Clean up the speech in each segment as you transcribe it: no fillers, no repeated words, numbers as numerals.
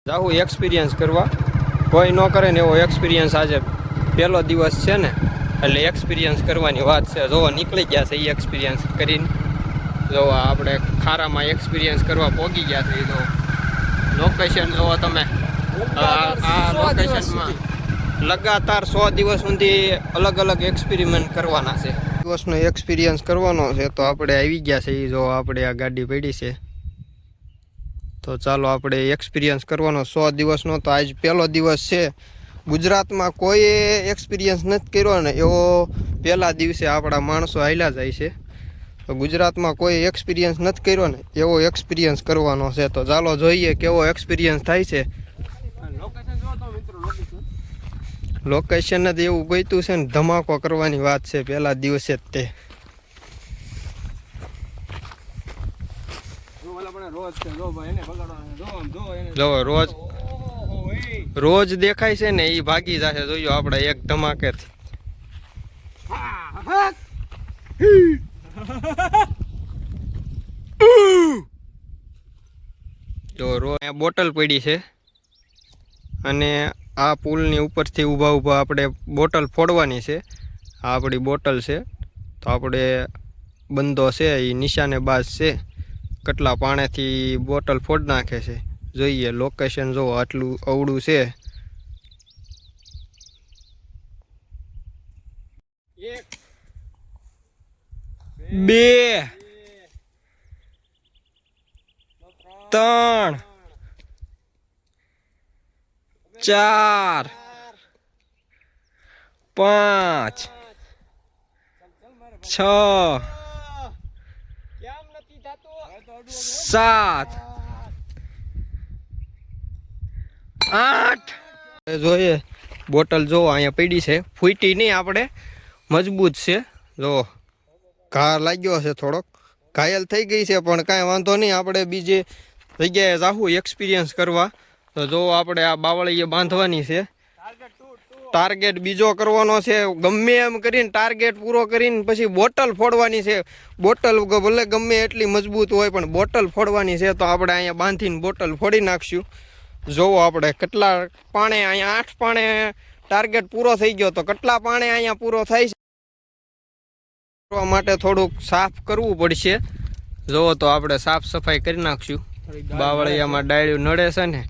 જાવું એક્સપિરિયન્સ કરવા કોઈ ન કરે ને એવો એક્સપિરિયન્સ આજે પહેલો દિવસ છે ને એટલે એક્સપિરિયન્સ કરવાની વાત છે. જોવો નીકળી ગયા છે એ એક્સપિરિયન્સ કરીને. જોવો આપણે ખારામાં એક્સપિરિયન્સ કરવા પહોંચી ગયા છે. જો લોકેશન જોવો તમે. આ લોકેશનમાં લગાતાર 100 દિવસ સુધી અલગ અલગ એક્સપેરિમેન્ટ કરવાના છે. દિવસનો એક્સપિરિયન્સ કરવાનો છે તો આપણે આવી ગયા છે. એ જો આપણે આ ગાડી પડી છે તો ચાલો આપણે એક્સપિરિયન્સ કરવાનો 100 દિવસનો. તો આજ પહેલો દિવસ છે. ગુજરાતમાં કોઈ એક્સપિરિયન્સ નથી કર્યો ને એવો પહેલા દિવસે આપણા માણસો હાલ્યા જાય છે. તો ગુજરાતમાં કોઈ એક્સપિરિયન્સ નથી કર્યો ને એવો એક્સપિરિયન્સ કરવાનો છે. તો ચાલો જોઈએ કેવો એક્સપિરિયન્સ થાય છે. લોકેશન જ એવું ગોઈતું છે ને ધમાકો કરવાની વાત છે પહેલા દિવસે જ તે. જો રોજ દેખાય છે ને એ ભાગી જશે. જોયો આપણે એક ધમાકેથી. જો બોટલ પડી છે અને આ પુલની ઉપરથી ઊભા ઊભા આપણે બોટલ ફોડવાની છે. આ આપણી બોટલ છે. તો આપણે બંધો છે એ નિશાનેબાજ છે. કેટલા પાણીથી બોટલ ફોડ નાખે છે જોઈએ. લોકેશન જો આટલું અવળું છે. 1 2 3 4 5 6 7 8 જોઈએ. બોટલ જો અહીંયા પડી છે. ફૂટી નહીં આપણે મજબૂત છે. જો ઘા લાગ્યો છે થોડોક. ઘાયલ થઈ ગઈ છે પણ કાંઈ વાંધો નહીં. આપણે બીજી જગ્યાએ જાવું એક્સપિરિયન્સ કરવા. તો જો આપણે આ બાવળીએ બાંધવાની છે. ટાર્ગેટ બીજો કરવાનો છે. ગમે એમ કરીને ટાર્ગેટ પૂરો કરીને પછી બોટલ ફોડવાની છે. બોટલ ભલે ગમે એટલી મજબૂત હોય પણ બોટલ ફોડવાની છે. તો આપણે અહીંયા બાંધીને બોટલ ફોડી નાખશું. જોવો આપણે કેટલા પાણે અહીંયા 8 પાણે ટાર્ગેટ પૂરો થઈ ગયો. તો કેટલા પાણે અહીંયા પૂરો થાય છે કરવા માટે થોડુંક સાફ કરવું પડશે. જોવો તો આપણે સાફ સફાઈ કરી નાખશું. બાવળિયામાં ડાળ્યું નડે છે ને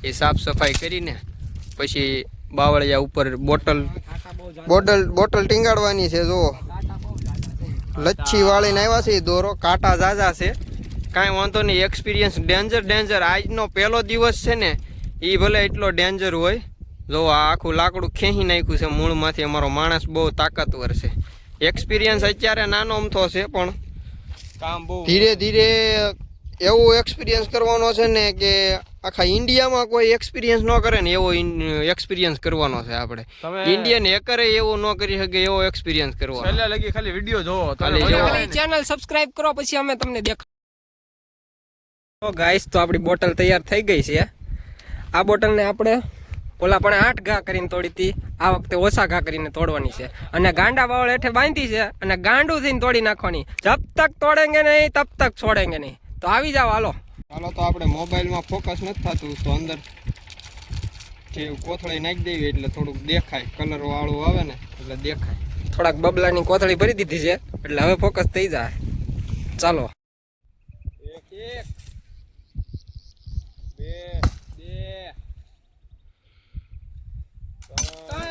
એ સાફ સફાઈ કરીને પછી બાવળિયા ઉપર બોટલ ટીંગાડવાની છે. જો લચ્છી વાળીને આવ્યા છે. દોરો કાંટા ઝાઝા છે. કાંઈ વાંધો નહીં. Experience danger. આજનો પહેલો દિવસ છે ને એ ભલે એટલો ડેન્જર હોય. જો આ આખું લાકડું ખેંચી નાખ્યું છે મૂળમાંથી. અમારો માણસ બહુ તાકાતવર છે. એક્સપિરિયન્સ અત્યારે નાનો અમથો છે પણ કામ બહુ ધીરે ધીરે એવો એક્સપિરિયન્સ કરવાનો છે ને કે આખા ઇન્ડિયામાં કોઈ એક્સપિરિયન્સ ન કરે ને એવો એક્સપિરિયન્સ કરવાનો છે. આપણે ઇન્ડિયન હેકરે એવો ન કરી શકે એવો એક્સપિરિયન્સ કરવાનો. છેલ્લે લગી ખાલી વિડિયો જોવો. ચેનલ સબસ્ક્રાઇબ કરો પછી અમે તમને દેખાડો. ગાઈસ તો આપણી બોટલ તૈયાર થઈ ગઈ છે. આ બોટલને આપણે ઓલા પણ 8 ઘા કરીને તોડી હતી. આ વખતે ઓછા ઘા કરીને તોડવાની છે અને ગાંડા બાવળ હેઠે બાંધી છે અને ગાંડું થઈને તોડી નાખવાની. જબ તક તોડેંગે નહીં તબ તક છોડેંગે નહીં. તો આવી જાવ હાલો. તો આપણે મોબાઈલમાં ફોકસ નથી થતું તો અંદર જે કોથળી નાખી દેવી એટલે થોડુંક દેખાય. કલર વાળું આવે ને એટલે દેખાય. થોડાક બબલાની કોથળી ભરી દીધી છે એટલે હવે ફોકસ થઈ જાય. ચાલો 1 2 3